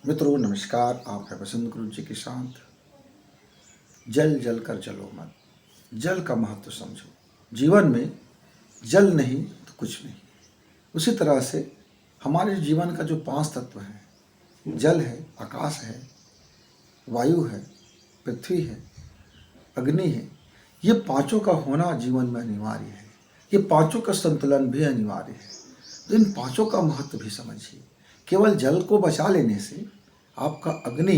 मित्रों नमस्कार। आप है बसंत गुरु जी के साथ। जल जल कर चलो मत, जल का महत्व समझो। जीवन में जल नहीं तो कुछ नहीं। उसी तरह से हमारे जीवन का जो 5 तत्व है, जल है, आकाश है, वायु है, पृथ्वी है, अग्नि है, ये पांचों का होना जीवन में अनिवार्य है। ये पांचों का संतुलन भी अनिवार्य है। तो इन पांचों का महत्व भी समझिए। केवल जल को बचा लेने से आपका अग्नि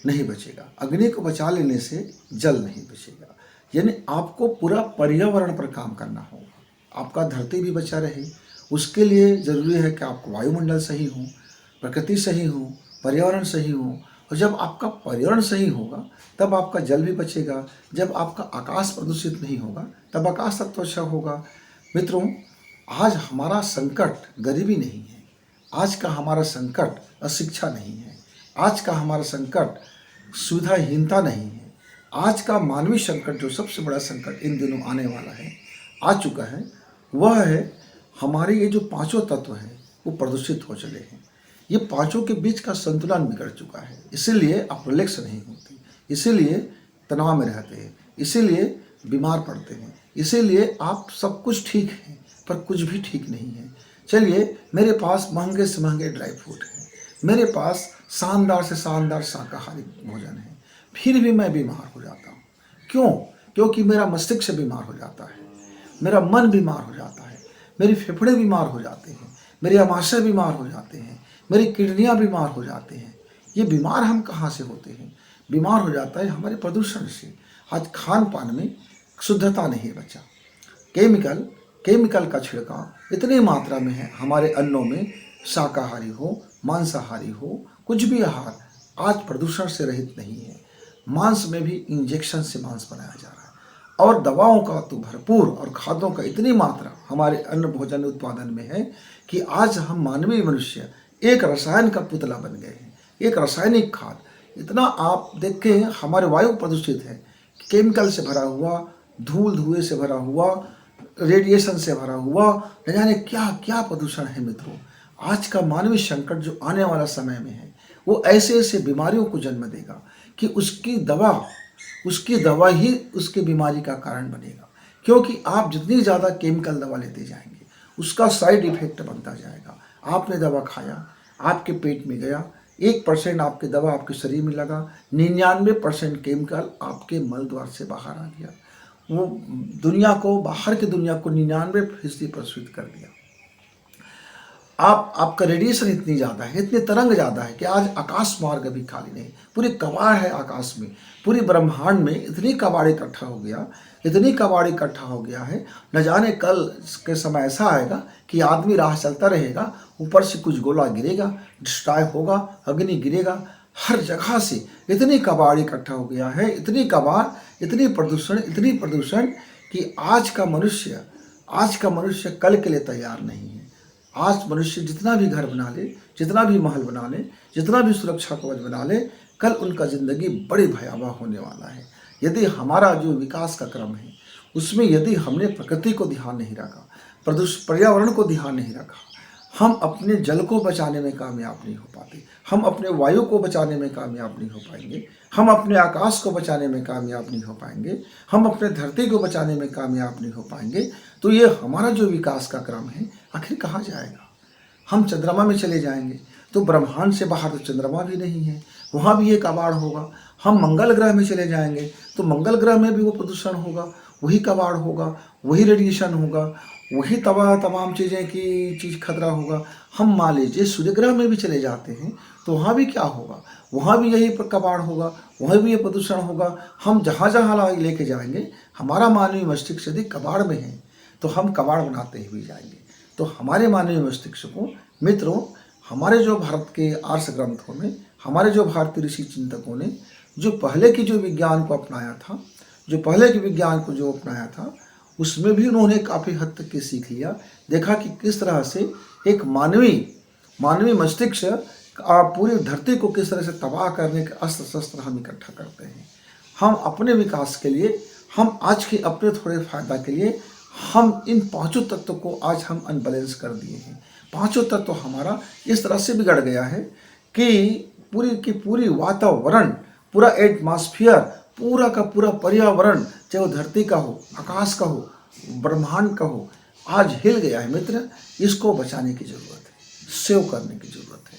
नहीं बचेगा, अग्नि को बचा लेने से जल नहीं बचेगा। यानी आपको पूरा पर्यावरण पर काम करना होगा। आपका धरती भी बचा रहे, उसके लिए ज़रूरी है कि आपका वायुमंडल सही हो, प्रकृति सही हो, पर्यावरण सही हो। और जब आपका पर्यावरण सही होगा तब आपका जल भी बचेगा। जब आपका आकाश प्रदूषित नहीं होगा तब आकाश तत्व अच्छा होगा। मित्रों, आज हमारा संकट गरीबी नहीं है, आज का हमारा संकट अशिक्षा नहीं है, आज का हमारा संकट सुविधाहीनता नहीं है। आज का मानवीय संकट जो सबसे बड़ा संकट इन दिनों आने वाला है, आ चुका है, वह है हमारे ये जो पांचों तत्व हैं वो प्रदूषित हो चले हैं। ये पांचों के बीच का संतुलन बिगड़ चुका है। इसीलिए आप रिलैक्स नहीं होते, इसीलिए तनाव में रहते हैं, इसीलिए बीमार पड़ते हैं, इसीलिए आप सब कुछ ठीक है पर कुछ भी ठीक नहीं है। चलिए, मेरे पास महंगे से महंगे ड्राई फ्रूट हैं, मेरे पास शानदार से शानदार शाकाहारी भोजन है, फिर भी मैं बीमार हो जाता हूँ। क्यों? क्योंकि मेरा मस्तिष्क बीमार हो जाता है, मेरा मन बीमार हो जाता है, मेरी फेफड़े बीमार हो जाते हैं, मेरे आमाशय बीमार हो जाते हैं, मेरी किडनियाँ बीमार हो जाते हैं। ये बीमार हम कहाँ से होते हैं? बीमार हो जाता है हमारे प्रदूषण से। आज खान पान में शुद्धता नहीं बचा, केमिकल का छिड़काव इतनी मात्रा में है हमारे अन्नों में। शाकाहारी हो, मांसाहारी हो, कुछ भी आहार आज प्रदूषण से रहित नहीं है। मांस में भी इंजेक्शन से मांस बनाया जा रहा है और दवाओं का तो भरपूर और खादों का इतनी मात्रा हमारे अन्न भोजन उत्पादन में है कि आज हम मानवीय मनुष्य एक रसायन का पुतला बन गए हैं, एक रासायनिक खाद। इतना आप देखें हमारे वायु प्रदूषित है, केमिकल से भरा हुआ, धूल धुएं से भरा हुआ, रेडिएशन से भरा हुआ, न जाने क्या क्या प्रदूषण है। मित्रों, आज का मानवीय संकट जो आने वाला समय में है वो ऐसे ऐसे बीमारियों को जन्म देगा कि उसकी दवा ही उसके बीमारी का कारण बनेगा। क्योंकि आप जितनी ज़्यादा केमिकल दवा लेते जाएंगे उसका साइड इफेक्ट बनता जाएगा। आपने दवा खाया, आपके पेट में गया, 1% आपकी दवा आपके शरीर में लगा, 99% केमिकल आपके मल द्वार से बाहर आ गया। वो बाहर की दुनिया को 99% प्रसूत कर दिया। आपका रेडिएशन इतनी ज़्यादा है, इतने तरंग ज़्यादा है कि आज आकाश मार्ग अभी खाली नहीं, पूरी कबाड़ है आकाश में, पूरी ब्रह्मांड में इतनी कबाड़ इकट्ठा हो गया, इतनी कबाड़ इकट्ठा हो गया है। न जाने कल के समय ऐसा आएगा कि आदमी राह चलता रहेगा, ऊपर से कुछ गोला गिरेगा, डिस्ट्रॉय होगा, अग्नि गिरेगा। हर जगह से इतनी कबाड़ इकट्ठा हो गया है, इतनी कबाड़, इतनी प्रदूषण कि आज का मनुष्य कल के लिए तैयार नहीं है। आज मनुष्य जितना भी घर बना ले, जितना भी महल बना ले, जितना भी सुरक्षा कवच बना ले, कल उनका ज़िंदगी बड़ी भयावह होने वाला है। यदि हमारा जो विकास का क्रम है उसमें यदि हमने प्रकृति को ध्यान नहीं रखा, पर्यावरण को ध्यान नहीं रखा, हम अपने जल को बचाने में कामयाब नहीं हो पाते, हम अपने वायु को बचाने में कामयाब नहीं हो पाएंगे, हम अपने आकाश को बचाने में कामयाब नहीं हो पाएंगे, हम अपने धरती को बचाने में कामयाब नहीं हो पाएंगे, तो ये हमारा जो विकास का क्रम है आखिर कहाँ जाएगा? हम चंद्रमा में चले जाएंगे तो ब्रह्मांड से बाहर तो चंद्रमा भी नहीं है, वहाँ भी ये कबाड़ होगा। हम मंगल ग्रह में चले जाएंगे तो मंगल ग्रह में भी वो प्रदूषण होगा, वही कबाड़ होगा, वही रेडिएशन होगा, वही तमाम चीज़ खतरा होगा। हम मान लीजिए सूर्य ग्रह में भी चले जाते हैं तो वहाँ भी क्या होगा? वहाँ भी यही कबाड़ होगा, वहाँ भी ये प्रदूषण होगा। हम जहाँ जहाँ लेके जाएंगे, हमारा मानवीय मस्तिष्क यदि कबाड़ में है तो हम कबाड़ बनाते हुए जाएंगे। तो हमारे मानवीय मस्तिष्क को मित्रों, हमारे जो भारत के आर्ष ग्रंथों में, हमारे जो भारतीय ऋषि चिंतकों ने जो पहले की जो विज्ञान को अपनाया था, उसमें भी उन्होंने काफ़ी हद तक के सीख लिया। देखा कि किस तरह से एक मानवीय मस्तिष्क पूरी धरती को किस तरह से तबाह करने के अस्त्र शस्त्र हम इकट्ठा करते हैं। हम अपने विकास के लिए, हम आज के अपने थोड़े फायदा के लिए हम इन पांचों तत्वों को आज हम अनबैलेंस कर दिए हैं। पांचों तत्व हमारा इस तरह से बिगड़ गया है कि पूरी की पूरी वातावरण, पूरा एटमॉस्फेयर, पूरा का पूरा पर्यावरण, चाहे वो धरती का हो, आकाश का हो, ब्रह्मांड का हो, आज हिल गया है मित्र। इसको बचाने की ज़रूरत है, सेव करने की ज़रूरत है।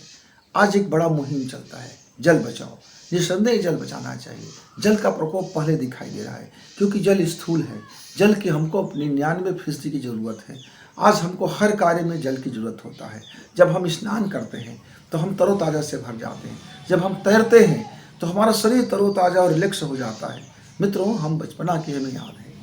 आज एक बड़ा मुहिम चलता है, जल बचाओ। निस्संदेह जल बचाना चाहिए। जल का प्रकोप पहले दिखाई दे रहा है, क्योंकि जल स्थूल है। जल की हमको 99% की ज़रूरत है। आज हमको हर कार्य में जल की ज़रूरत होता है। जब हम स्नान करते हैं तो हम तरोताज़ा से भर जाते हैं। जब हम तैरते हैं तो हमारा शरीर तरोताज़ा और रिलैक्स हो जाता है। मित्रों, हम बचपना की हमें याद है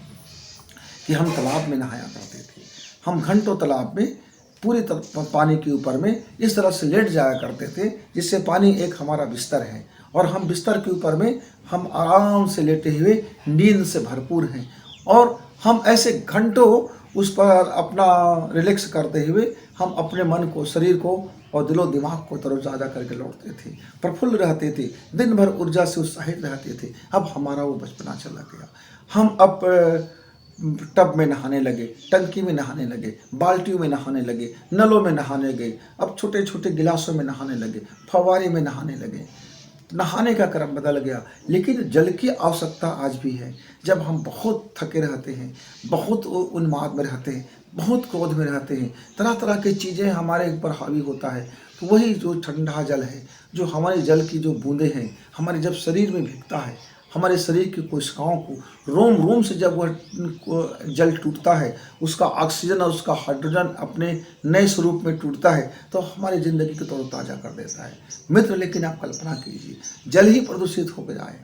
कि हम तालाब में नहाया करते थे। हम घंटों तालाब में पूरी पानी के ऊपर में इस तरह से लेट जाया करते थे, जिससे पानी एक हमारा बिस्तर है और हम बिस्तर के ऊपर में हम आराम से लेटे हुए नींद से भरपूर हैं, और हम ऐसे घंटों उस पर अपना रिलैक्स करते हुए हम अपने मन को, शरीर को और दिलो दिमाग को तरोताज़ा करके लौटते थे, प्रफुल्ल रहते थे, दिन भर ऊर्जा से उत्साहित रहते थे। अब हमारा वो बचपना चला गया। हम अब टब में नहाने लगे, टंकी में नहाने लगे, बाल्टियों में नहाने लगे, नलों में नहाने गए, अब छोटे छोटे गिलासों में नहाने लगे, फव्वारे में नहाने लगे। नहाने का क्रम बदल गया, लेकिन जल की आवश्यकता आज भी है। जब हम बहुत थके रहते हैं, बहुत उन्माद में रहते हैं, बहुत क्रोध में रहते हैं, तरह तरह की चीज़ें हमारे ऊपर हावी होता है, तो वही जो ठंडा जल है, जो हमारे जल की जो बूंदें हैं, हमारे जब शरीर में भीगता है, हमारे शरीर की कोशिकाओं को रोम रोम से जब वह जल टूटता है, उसका ऑक्सीजन और उसका हाइड्रोजन अपने नए स्वरूप में टूटता है, तो हमारी ज़िंदगी को तरोताज़ा कर देता है मित्र। लेकिन आप कल्पना कीजिए, जल ही प्रदूषित हो जाए,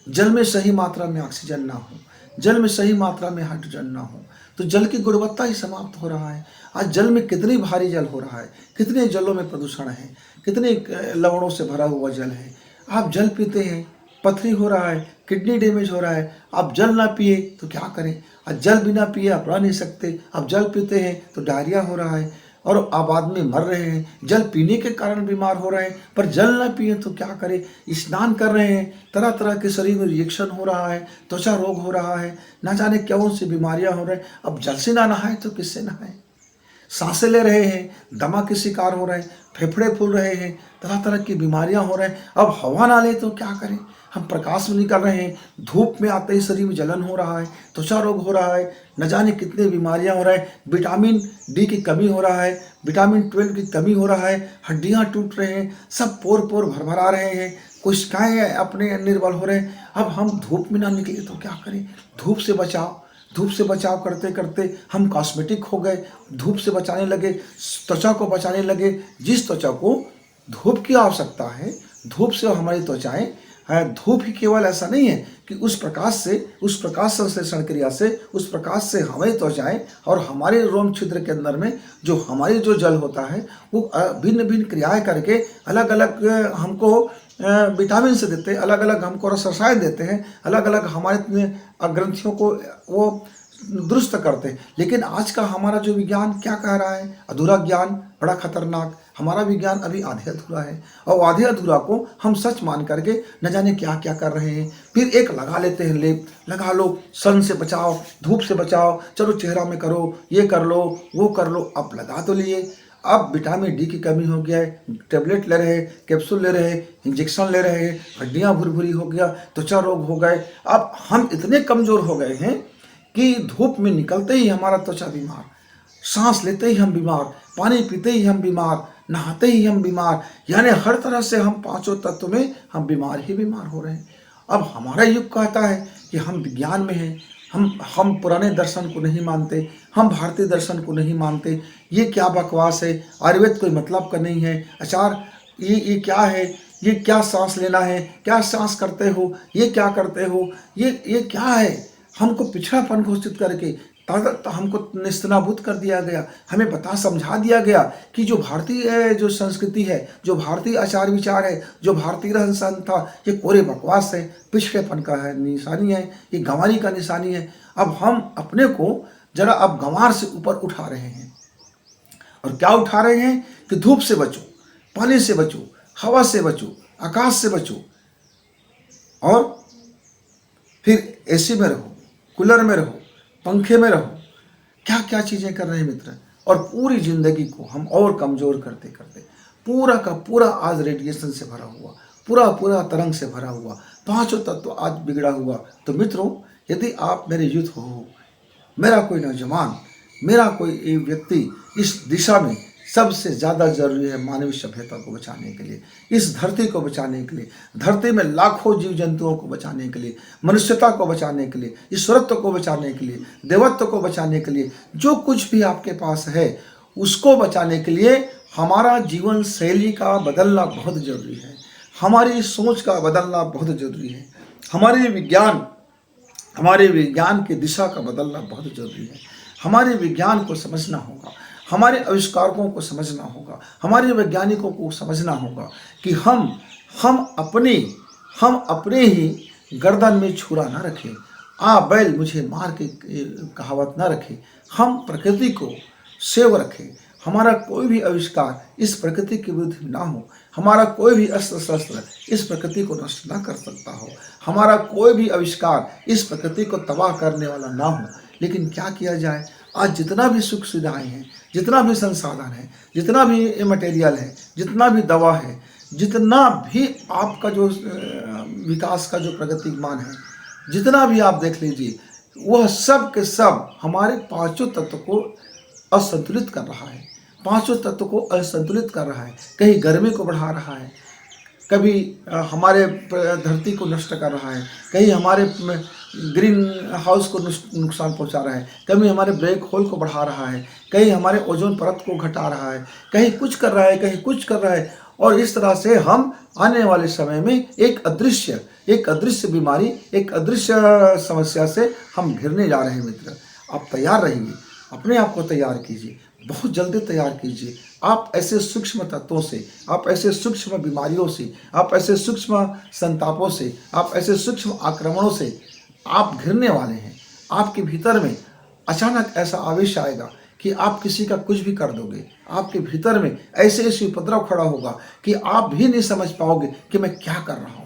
जल में सही मात्रा में ऑक्सीजन ना हो, जल में सही मात्रा में हाइड्रोजन ना हो, तो जल की गुणवत्ता ही समाप्त हो रहा है। आज जल में कितनी भारी जल हो रहा है, कितने जलों में प्रदूषण है, कितने लवणों से भरा हुआ जल है। आप जल पीते हैं, पथरी हो रहा है, किडनी डैमेज हो रहा है। आप जल ना पिए तो क्या करें? आज जल बिना पिए आप रह नहीं सकते। आप जल पीते हैं तो डायरिया हो रहा है और अब आदमी मर रहे हैं। जल पीने के कारण बीमार हो रहे हैं, पर जल ना पिए तो क्या करें? स्नान कर रहे हैं, तरह तरह के शरीर में रिएक्शन हो रहा है, त्वचा रोग हो रहा है, ना जाने कौन सी बीमारियां हो रही हैं। अब जल से ना नहाए तो किससे नहाए? सांसें ले रहे हैं, दमा के शिकार हो रहे हैं, फेफड़े फूल रहे हैं, तरह तरह की बीमारियां हो रहे हैं। अब हवा ना ले तो क्या करें? हम प्रकाश में निकल रहे हैं, धूप में आते ही शरीर में जलन हो रहा है, त्वचा रोग हो रहा है, न जाने कितने बीमारियां हो रहा है, विटामिन डी की कमी हो रहा है, विटामिन 12 की कमी हो रहा है, हड्डियां टूट रहे हैं, सब पोर पोर भरभरा रहे हैं, कोशिकाएं अपने निर्बल हो रहे हैं। अब हम धूप में ना निकले तो क्या करें? धूप से बचाव, धूप से बचाव करते करते हम कॉस्मेटिक हो गए, धूप से बचाने लगे, त्वचा को बचाने लगे। जिस त्वचा को धूप की आवश्यकता है, धूप से हमारी त्वचाएं है। धूप ही केवल ऐसा नहीं है कि उस प्रकाश से, उस प्रकाश संश्लेषण क्रिया से, उस प्रकाश से हमारी त्वचाएं और हमारे रोम छिद्र के अंदर में जो हमारी जो जल होता है, वो भिन्न भिन्न क्रियाएं करके अलग अलग हमको विटामिन से देते हैं, अलग अलग हमको रसायन देते हैं, अलग अलग हमारे ग्रंथियों को वो दुरुस्त करते हैं। लेकिन आज का हमारा जो विज्ञान क्या कह रहा है? अधूरा ज्ञान, बड़ा खतरनाक। हमारा विज्ञान अभी आधे अधूरा है, और आधे अधूरा को हम सच मान करके न जाने क्या क्या कर रहे हैं। फिर एक लगा लेते हैं लेप, लगा लो, सन से बचाओ, धूप से बचाओ, चलो चेहरा में करो, ये कर लो, वो कर लो। अब लगा तो लिए, अब विटामिन डी की कमी हो गया है, टेबलेट ले रहे, कैप्सूल ले रहे, इंजेक्शन ले रहे, हड्डियाँ भुरभुरी हो गया, त्वचा रोग हो गए। अब हम इतने कमज़ोर हो गए हैं कि धूप में निकलते ही हमारा त्वचा बीमार, सांस लेते ही हम बीमार, पानी पीते ही हम बीमार, नहाते ही हम बीमार, यानी हर तरह से हम पांचों तत्व में हम बीमार ही बीमार हो रहे हैं। अब हमारा युग कहता है कि हम विज्ञान में हैं, हम पुराने दर्शन को नहीं मानते, हम भारतीय दर्शन को नहीं मानते। ये क्या बकवास है? आयुर्वेद कोई मतलब का नहीं है। आचार ये क्या है? ये क्या सांस लेना है? क्या सांस करते हो? ये क्या करते हो? ये क्या है? हमको पिछड़ापन घोषित करके हमको निस्तेनाबूद कर दिया गया। हमें बता समझा दिया गया कि जो भारतीय जो संस्कृति है, जो भारतीय आचार विचार है, जो भारतीय रहन सहन था, ये कोरे बकवास है, पिछड़ेपन का है निशानी है, ये गंवारी का निशानी है। अब हम अपने को जरा अब गंवार से ऊपर उठा रहे हैं। और क्या उठा रहे हैं? कि धूप से बचो, पानी से बचो, हवा से बचो, आकाश से बचो, और फिर एसी में रहो, कूलर में रहो, पंखे में रहो। क्या क्या चीज़ें कर रहे हैं मित्र। और पूरी ज़िंदगी को हम और कमज़ोर करते करते, पूरा का पूरा आज रेडिएशन से भरा हुआ, पूरा पूरा तरंग से भरा हुआ, पांचों तत्व आज बिगड़ा हुआ। तो मित्रों, यदि आप मेरे यूथ हो, मेरा कोई नौजवान, मेरा कोई व्यक्ति इस दिशा में सबसे ज़्यादा जरूरी है मानवीय सभ्यता को बचाने के लिए, इस धरती को बचाने के लिए, धरती में लाखों जीव जंतुओं को बचाने के लिए, मनुष्यता को बचाने के लिए, ईश्वरत्व को बचाने के लिए, देवत्व को बचाने के लिए, जो कुछ भी आपके पास है उसको बचाने के लिए हमारा जीवन शैली का बदलना बहुत जरूरी है, हमारी सोच का बदलना बहुत जरूरी है, हमारे विज्ञान की दिशा का बदलना बहुत जरूरी है। हमारे विज्ञान को समझना होगा, हमारे आविष्कारकों को समझना होगा, हमारे वैज्ञानिकों को समझना होगा कि हम अपने ही गर्दन में छुरा ना रखें, बैल मुझे मार के कहावत ना रखें। हम प्रकृति को सेव रखें, हमारा कोई भी आविष्कार इस प्रकृति के विरुद्ध ना हो, हमारा कोई भी अस्त्र शस्त्र इस प्रकृति को नष्ट ना कर सकता हो, हमारा कोई भी आविष्कार इस प्रकृति को तबाह करने वाला ना हो। लेकिन क्या किया जाए, आज जितना भी सुख सुविधाएं हैं, जितना भी संसाधन है, जितना भी मटेरियल है, जितना भी दवा है, जितना भी आपका जो विकास का जो प्रगतिमान है, जितना भी आप देख लीजिए, वह सब के सब हमारे पांचों तत्व को असंतुलित कर रहा है, पांचों तत्व को असंतुलित कर रहा है। कहीं गर्मी को बढ़ा रहा है, कभी हमारे धरती को नष्ट कर रहा है, कहीं हमारे ग्रीन हाउस को नुकसान पहुंचा रहा है, कभी हमारे ब्लैक होल को बढ़ा रहा है, कहीं हमारे ओजोन परत को घटा रहा है, कहीं कुछ कर रहा है, कहीं कुछ कर रहा है। और इस तरह से हम आने वाले समय में एक अदृश्य बीमारी, एक अदृश्य समस्या से हम घिरने जा रहे हैं। मित्र, आप तैयार रहिए, अपने आप को तैयार कीजिए, बहुत जल्दी तैयार कीजिए। आप ऐसे सूक्ष्म तत्वों से, आप ऐसे सूक्ष्म बीमारियों से, आप ऐसे सूक्ष्म संतापों से, आप ऐसे सूक्ष्म आक्रमणों से आप घिरने वाले हैं। आपके भीतर में अचानक ऐसा आवेश आएगा कि आप किसी का कुछ भी कर दोगे। आपके भीतर में ऐसे उपद्रव खड़ा होगा कि आप भी नहीं समझ पाओगे कि मैं क्या कर रहा हूँ।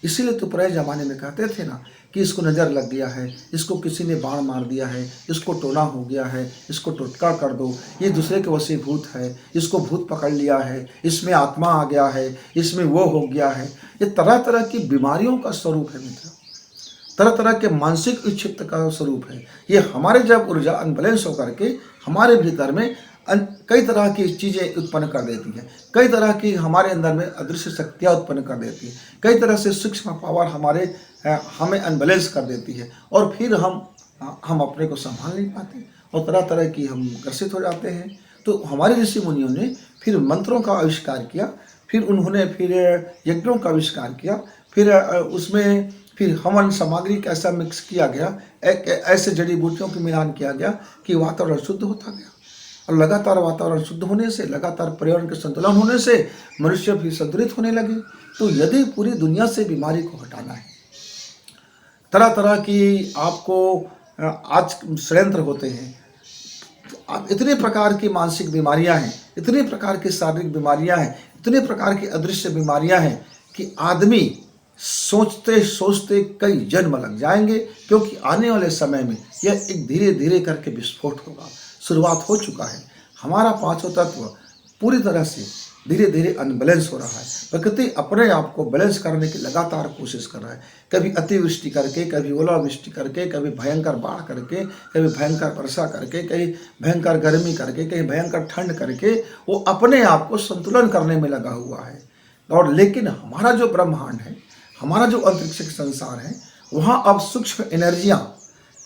इसीलिए तो पुराने ज़माने में कहते थे ना कि इसको नज़र लग गया है, इसको किसी ने बाण मार दिया है, इसको टोना हो गया है, इसको टोटका कर दो, ये दूसरे के वशीभूत है, इसको भूत पकड़ लिया है, इसमें आत्मा आ गया है, इसमें वो हो गया है। ये तरह तरह की बीमारियों का स्वरूप है मित्र, तरह तरह के मानसिक विक्षिप्त का स्वरूप है। ये हमारे जब ऊर्जा अनबैलेंस होकर के हमारे भीतर में कई तरह की चीज़ें उत्पन्न कर देती हैं, कई तरह की हमारे अंदर में अदृश्य शक्तियाँ उत्पन्न कर देती हैं, कई तरह से सूक्ष्म पावर हमें अनबैलेंस कर देती है, और फिर हम अपने को संभाल नहीं पाते और तरह तरह की हम ग्रसित हो जाते हैं। तो हमारे ऋषि मुनियों ने फिर मंत्रों का आविष्कार किया, फिर उन्होंने यज्ञों का आविष्कार किया, फिर उसमें फिर हवन सामग्री कैसा मिक्स किया गया, ऐसे जड़ी बूटियों की मिलान किया गया कि वातावरण शुद्ध होता गया। और लगातार वातावरण शुद्ध होने से, लगातार पर्यावरण के संतुलन होने से मनुष्य भी संतुलित होने लगे। तो यदि पूरी दुनिया से बीमारी को हटाना है, तरह तरह की आपको आज षड्यंत्र होते हैं, इतने प्रकार की मानसिक बीमारियां हैं, इतने प्रकार की शारीरिक बीमारियां हैं, इतने प्रकार की अदृश्य बीमारियां हैं कि आदमी सोचते सोचते कई जन्म लग जाएंगे, क्योंकि आने वाले समय में यह एक धीरे धीरे करके विस्फोट होगा। शुरुआत हो चुका है। हमारा पांचों तत्व पूरी तरह से धीरे धीरे अनबैलेंस हो रहा है। प्रकृति अपने आप को बैलेंस करने की लगातार कोशिश कर रहा है, कभी अतिवृष्टि करके, कभी ओलावृष्टि करके, कभी भयंकर बाढ़ करके, कभी भयंकर वर्षा करके, कहीं भयंकर गर्मी करके, कहीं भयंकर ठंड करके वो अपने आप को संतुलन करने में लगा हुआ है। और लेकिन हमारा जो ब्रह्मांड है, हमारा जो अंतरिक्ष संसार है, वहाँ अब सूक्ष्म एनर्जियाँ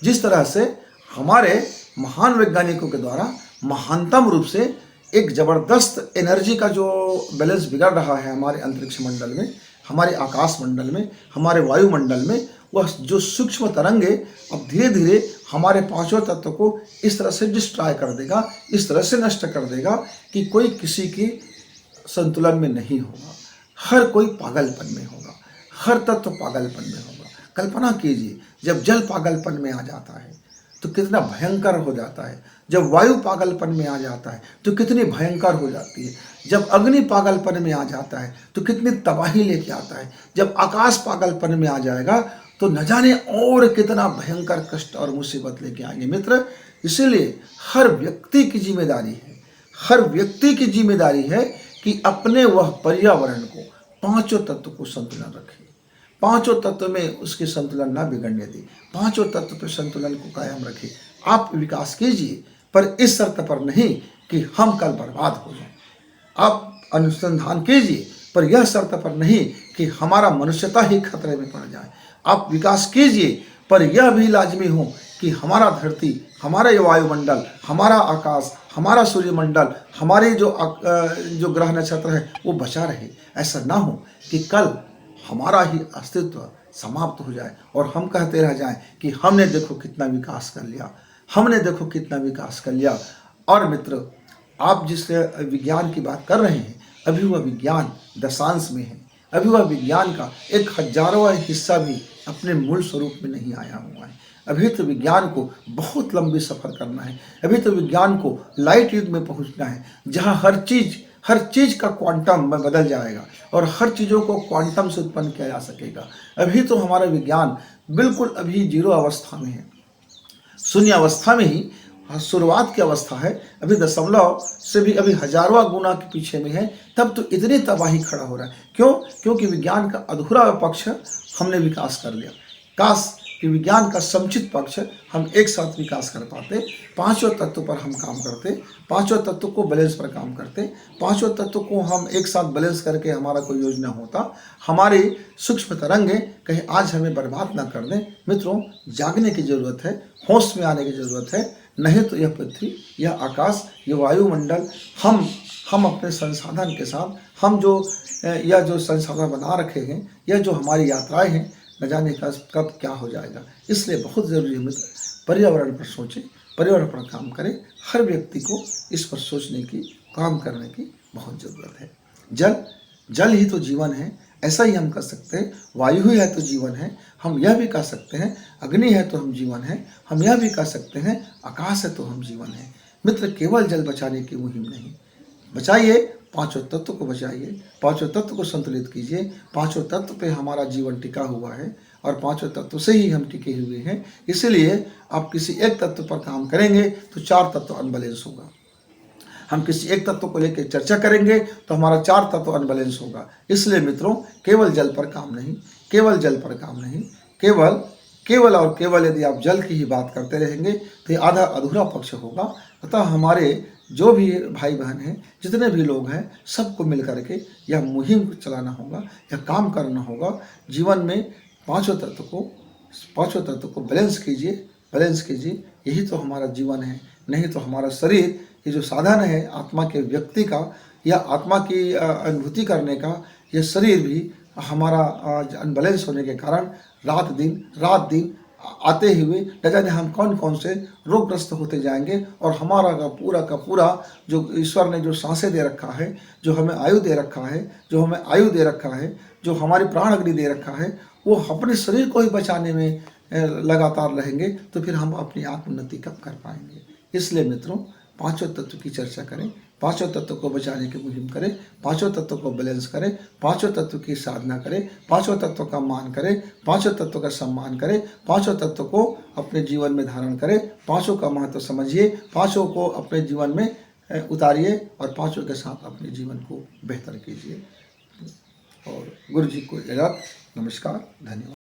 जिस तरह से हमारे महान वैज्ञानिकों के द्वारा महानतम रूप से एक ज़बरदस्त एनर्जी का जो बैलेंस बिगड़ रहा है हमारे अंतरिक्ष मंडल में, हमारे आकाश मंडल में, हमारे वायुमंडल में, वह जो सूक्ष्म तरंगे अब धीरे धीरे हमारे पांचों तत्व को इस तरह से डिस्ट्रॉय कर देगा, इस तरह से नष्ट कर देगा कि कोई किसी की संतुलन में नहीं होगा। हर कोई पागलपन में होगा, हर तत्व पागलपन में होगा। कल्पना कीजिए, जब जल पागलपन में आ जाता है तो कितना भयंकर हो जाता है, जब वायु पागलपन में आ जाता है तो कितनी भयंकर हो जाती है, जब अग्नि पागलपन में आ जाता है तो कितनी तबाही लेके आता है, जब आकाश पागलपन में आ जाएगा तो न जाने और कितना भयंकर कष्ट और मुसीबत लेके आएंगे। मित्र, इसीलिए हर व्यक्ति की जिम्मेदारी है, हर व्यक्ति की जिम्मेदारी है कि अपने वह पर्यावरण को, पांचों तत्व को संतुलन रखे, पांचों तत्व में उसके संतुलन ना बिगड़ने दे, पांचों तत्व पे संतुलन को कायम रखे। आप विकास कीजिए, पर इस शर्त पर नहीं कि हम कल बर्बाद हो जाएं। आप अनुसंधान कीजिए, पर यह शर्त पर नहीं कि हमारा मनुष्यता ही खतरे में पड़ जाए। आप विकास कीजिए, पर यह भी लाजमी हो कि हमारा धरती, हमारा ये वायुमंडल, हमारा आकाश, हमारा सूर्यमंडल, हमारे जो ग्रह नक्षत्र है वो बचा रहे। ऐसा ना हो कि कल हमारा ही अस्तित्व समाप्त हो जाए और हम कहते रह जाएं कि हमने देखो कितना विकास कर लिया, हमने देखो कितना विकास कर लिया। और मित्र, आप जिस विज्ञान की बात कर रहे हैं, अभी वह विज्ञान दशांश में है, अभी वह विज्ञान का 1,000वां हिस्सा भी अपने मूल स्वरूप में नहीं आया हुआ है। अभी तो विज्ञान को बहुत लंबी सफ़र करना है, अभी तो विज्ञान को लाइट युग में पहुंचना है, जहां हर चीज़ का क्वांटम में बदल जाएगा और हर चीज़ों को क्वांटम से उत्पन्न किया जा सकेगा। अभी तो हमारा विज्ञान बिल्कुल अभी जीरो अवस्था में है, शून्य अवस्था में ही शुरुआत की अवस्था है। अभी दशमलव से भी अभी हजारवां गुना के पीछे में है, तब तो इतनी तबाही खड़ा हो रहा है। क्यों? क्योंकि विज्ञान का अधूरा पक्ष हमने विकास कर लिया। काश कि विज्ञान का समुचित पक्ष हम एक साथ विकास कर पाते, पांचों तत्व पर हम काम करते, पांचों तत्व को बैलेंस पर काम करते, पांचों तत्व को हम एक साथ बैलेंस करके हमारा कोई योजना होता, हमारी सूक्ष्म तरंगे कहीं आज हमें बर्बाद ना कर दें। मित्रों, जागने की जरूरत है, होश में आने की जरूरत है, नहीं तो यह पृथ्वी, यह आकाश, यह वायुमंडल, हम अपने संसाधन के साथ, हम जो संसाधन बना रखे हैं, यह जो हमारी यात्राएं हैं, न जाने का कब क्या हो जाएगा। इसलिए बहुत ज़रूरी है मित्र, पर्यावरण पर सोचें, पर्यावरण पर काम करें। हर व्यक्ति को इस पर सोचने की, काम करने की बहुत ज़रूरत है। जल ही तो जीवन है, ऐसा ही हम कह सकते हैं। वायु ही है तो जीवन है, हम यह भी कह सकते हैं। अग्नि है तो हम जीवन है, हम यह भी कह सकते हैं। आकाश है तो हम जीवन है। मित्र, केवल जल बचाने की मुहिम नहीं, बचाइए, पांचों तत्व को बचाइए, पांचों तत्व को संतुलित कीजिए। पांचों तत्व पे हमारा जीवन टिका हुआ है और पांचों तत्व से ही हम टिके हुए हैं। इसलिए आप किसी एक तत्व पर काम करेंगे तो चार तत्व अनबैलेंस होगा। हम किसी एक तत्व को लेकर चर्चा करेंगे तो हमारा चार तत्व अनबैलेंस होगा। इसलिए मित्रों, केवल जल पर काम नहीं, केवल जल पर काम नहीं, केवल और केवल यदि आप जल की ही बात करते रहेंगे तो ये आधा अधूरा पक्ष होगा। अतः हमारे जो भी भाई बहन हैं, जितने भी लोग हैं, सबको मिल करके यह मुहिम चलाना होगा, यह काम करना होगा। जीवन में पांचों तत्व को बैलेंस कीजिए। यही तो हमारा जीवन है। नहीं तो हमारा शरीर, ये जो साधन है आत्मा के व्यक्ति का या आत्मा की अनुभूति करने का, यह शरीर भी हमारा अनबैलेंस होने के कारण रात दिन आते हुए न जाने हम कौन से रोगग्रस्त होते जाएंगे। और हमारा का पूरा जो ईश्वर ने जो सांसें दे रखा है, जो हमें आयु दे रखा है, जो हमारी प्राण अग्नि दे रखा है, वो अपने शरीर को ही बचाने में लगातार रहेंगे तो फिर हम अपनी आत्मोन्नति कब कर पाएंगे। इसलिए मित्रों, पांचों तत्व की चर्चा करें, पांचों तत्व को बचाने की मुहिम करें, पांचों तत्व को बैलेंस करें, पांचों तत्व की साधना करें, पांचों तत्व का मान करें, पांचों तत्व का सम्मान करें, पांचों तत्व को अपने जीवन में धारण करें, पांचों का महत्व समझिए, पांचों को अपने जीवन में उतारिए और पांचों के साथ अपने जीवन को बेहतर कीजिए। और गुरु जी को इजाज़त, नमस्कार, धन्यवाद।